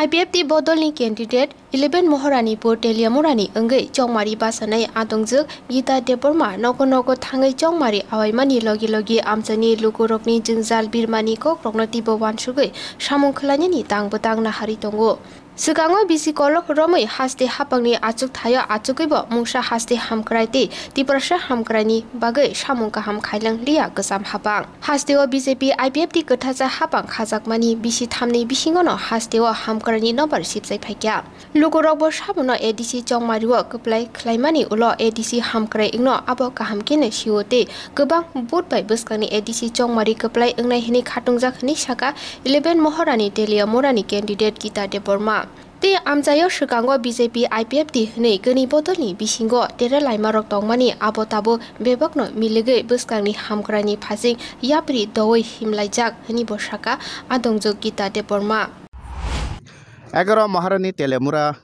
IPFT bodolni candidate 11 Mohorani po Teliamorani engai chongmari basanai adongjuk Gita Deborma nogo thangai chongmari awaimani logi amchani lukurokni jingjal birmani ko kroknati bo wansugai samung khlani ni tangbotang na hari tongo Sugango bisi kolok romai haste hapangni achuk thaya achukibo mungsa haste hamkraiti tiprasha hamkrani bagai samung kaham khailang lia gesam hapang hasteo BJP IPFT kothaja hapang khajakmani bisi thamni bisingono hasteo hamkrani number sipsai phaikya lukurok bo sabuno ADC chongmariwo koplai khlaimani ulo ADC hamkrai ingno abo kaham kene siwote gobang butbai buskani ADC chongmari koplai engnai hini khatungjak ni saka 11 Mohorani Teliamorani candidate Gita Deborma Te amjayo Sugango BJP IPFT nei gani bodolni bisingo tere laimarok tongmani abotabo bebakno milige buskangni hamkrani phasing yapri doi himlaijak hani bosaka adongjok Gita Deborma 11 Maharani Telemura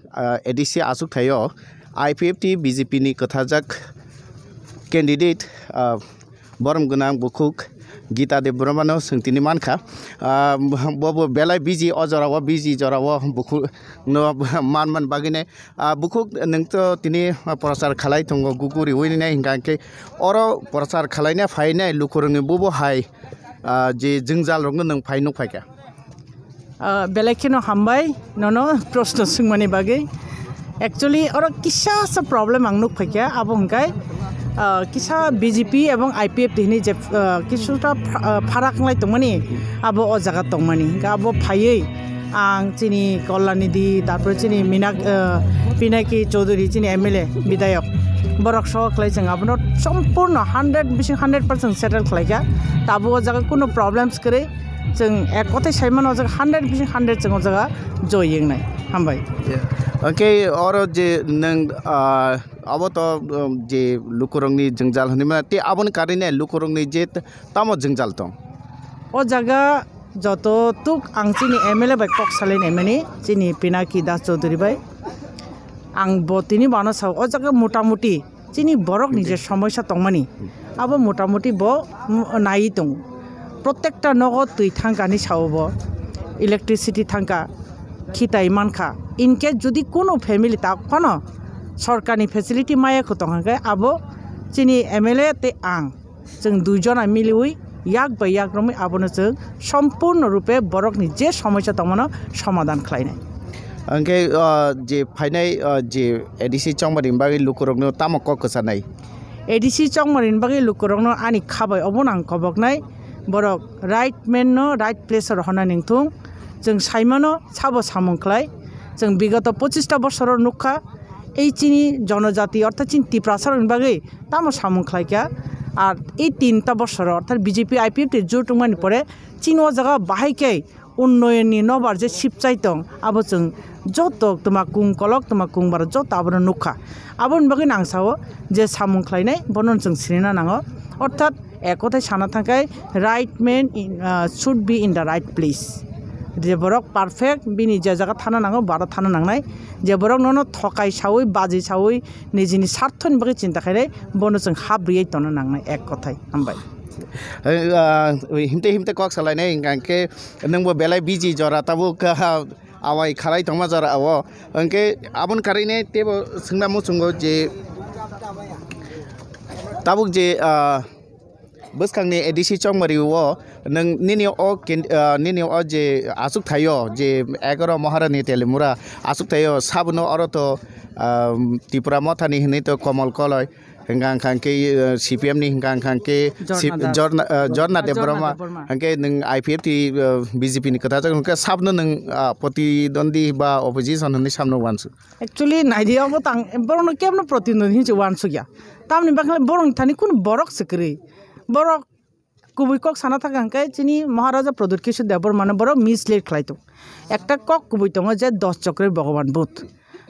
ADC asuk thayo IPFT BJP ni kathajak candidate borom gunang bukuk Gita Deborma no sungtini mankha bobo belai biji ojarawa biji jarawa bukuk no man bagine bukuk nengto tini prasar khalai tongo guguri winina hingangke oro prasar khalaina phaina lukurungi bobo hai je jingjal rong nang phainu phaika belakino hambai nono prosto sungmani bage actually oro kisa sa problem ang nuk phaika abo hingkai kisa BJP এবং IPFT ni je kisuta farak ngai tongmani abo o jaga tongmani abo phaiei ang chini kollanidi tarpor chini minak pinaki chaudhuri chini MLA bidayak borok so klai jang abno sampurna 100% settle khlaika tabo o jaga kuno problems kare jeng ekotai saiman o jaga 100% jeng o jaga joyeng nai hambai okay oro je nang abo to je lukurongni jingjal honima te abon karine lukurongni je tamo jingjal tong o jaga joto tuk ang chini MLA bai kok salen emani chini Pinaki Das Chaudhuri bai ang botini bana sa o jaga motamuti chini borok nije samosa tongmani abo motamuti bo nai tong protekta nogo tui thangkani saobo electricity thangka khitai mankha in case jodi kono family ta kono सरकारनि facility माया खतंगाय आबो चिनि MLA ते आं जों दुइजना मिलिउइ याक bye याक रमै आबोनो जों सम्पूर्ण रूपे बरकनि जे समस्या दंमोन समाधान खालायनाय अंके जे फाइनाय जे ADC चंगमारिन बागै लुकुरकनो तामक कसानाय ADC चंगमारिन बागै लुकुरकनो आनि खाबाय अबनां कबकनाय बरक राइट मेन नो राइट प्लेसर हना निंथुं जों साइमानो साबो सामंख्लाय जों बिगत 25 टा बछर नुखा এই চিনি জনজাতি অর্থাৎ চিনি ত্রিপ্রাসার বিভাগে তামো সামুং খাইকা আর এই 3টা বছর অর্থাৎ বিজেপি IPFT জোটুমানি পরে চিন ও জায়গা বাহাইকে উন্নয়ননি নবার যে শিবচাইতং আবচং যত তোমা কুং কলক তোমা কুং বার যত আবন নুখা আবন বাগে নাংসাও যে সামুং খাইনাই বনন जों সিরিনা নাঙো অর্থাৎ একথাই সানা থাকায় right man should be in the right place যে বরক পারফেক্ট বিনি যে জায়গা থানা নাঙো বারো থানা নাংনাই যে বরক নন থকাই সাউই বাজি সাউই নিজেনি স্বার্থनि बागै চিন্তা খাইনাই বনো जों हाब्रियै तनो नांनाय एक কথাই हामबाय हिमते कक सालायनाय इंगांके नंबो बेलाय बिजि जरा ताबो आवाय खालाय तंमा जरा आवो अंके आबन कारिने तेबो सोंना मुसुंगो जे ताबुक जे बसखांनि ADC चंगमारिओ नों निनिओ जे आसुक थायो जे 11 महारानी तेलेमुरा आसुक थायो साबनो अरतो त्रिपुरा मथानि हनै तो कमल कलय हिंगां खांके CPM नि हिंगां खांके जरना देब्रमा हांके नों IPFT BJP नि कथा जों साबनो नों प्रतिद्वंदी बा अपोजिशन हनै सामनो वानसु एक्चुअली नाइदियाबो तां बरनो केमनो प्रतिद्वंदी हिंच वानसु गया तामनि बाखले बरन थानि कुन बरक सकरि बरक कुबुई कक साना थाकांखाय चिनि महाराजा प्रद्युत किशोर देबबर्मा बरक मिसलिड खालायतो एकटा कक कुबुई दङ जे 10 चक्रेर भगवान बुध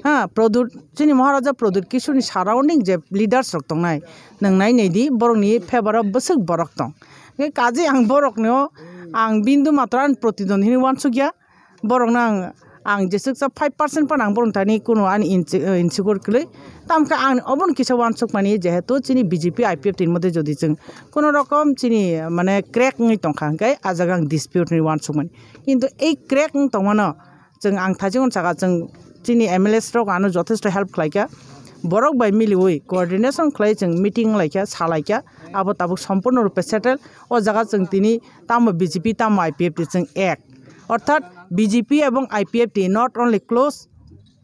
हाँ प्रद्युत चिनि महाराजा प्रद्युत किशोरनि साराउंडिंग जे लिडार्स रक दंनाय नंनाय नैदि बरकनि फेभाराव बसक बरक दं काजे आं बरकनो आं बिन्दु मात्रान प्रतिद्वंदी वानसु गया बरकनो आं जेसक 5% पण आं बरनथानि कुनो आन इनसिक्योर कलै तामका आं अबन किसा वानसुक मानि जेहेतु चिनि BJP IPFT नि मध्य जदि जों कोनो रकम चिनि माने क्रेक नै तंखांखाय आजागां डिस्प्यूट नि वानसुक मानि किन्तु ए क्रेक तंमानो जों आं थाजिम सागा जों जोंनि MLS रक आनो जथेस्ट हेल्प खालायखा बरक बाय मिलिवै कोअर्डिनेशन खालाय जों मिटिं लायखा सालायखा आबो ताबो सम्पूर्ण रूपे सेटल ओ जगह जों तिनी ताम BJP ताम IPFT जों एक अर्थात BJP एवं IPFT नॉट ओनली क्लोज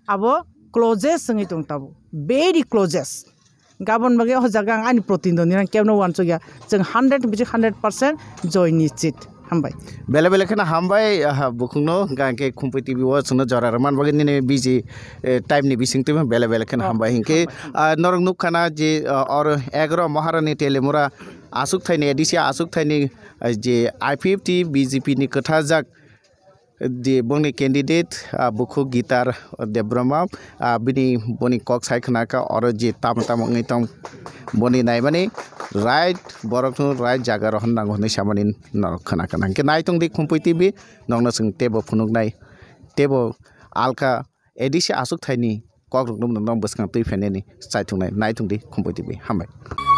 आबो क्लोजेस्ट जोंनि दं ताबो वेरी क्लोजेस्ट गाबोन बागे हो जगह आंनि प्रतिनिधि केवनो वानसो गया जों 100% जय निश्चित हामबाय बेले बेले खाना हामबाय बुखुंनो गांके खुंपै टीवी व सुनो जरा रमान बागे ने बिजी टाइम नि बिसिंग टीम बेले बेले खाना हामबाय हिंके नरंग नुक खाना जे और 11 महारानी टेलेमुरा आसुक थाइने एडिसिया आसुक थाइने जे IPFT BJP नि कथा जाक जे बंनि कैंडिडेट बुखु गिटार देब्रमा बिनि बनि कक साइखना का और जे ताम ताम ngै तम बनि नाय माने राइट बरक राइट जागा रहन नांगौ नै सामानि नरक खना खना के नाय तंग दि खुंपै टीवी नंगना जों टेबो फुनुक नाय टेबो आलका एडिसि आसुक थाइनि कक रुकनम नंग बसखां तै फेनेनि साइथुंनाय नाय तंग दि खुंपै टीवी हामबाय।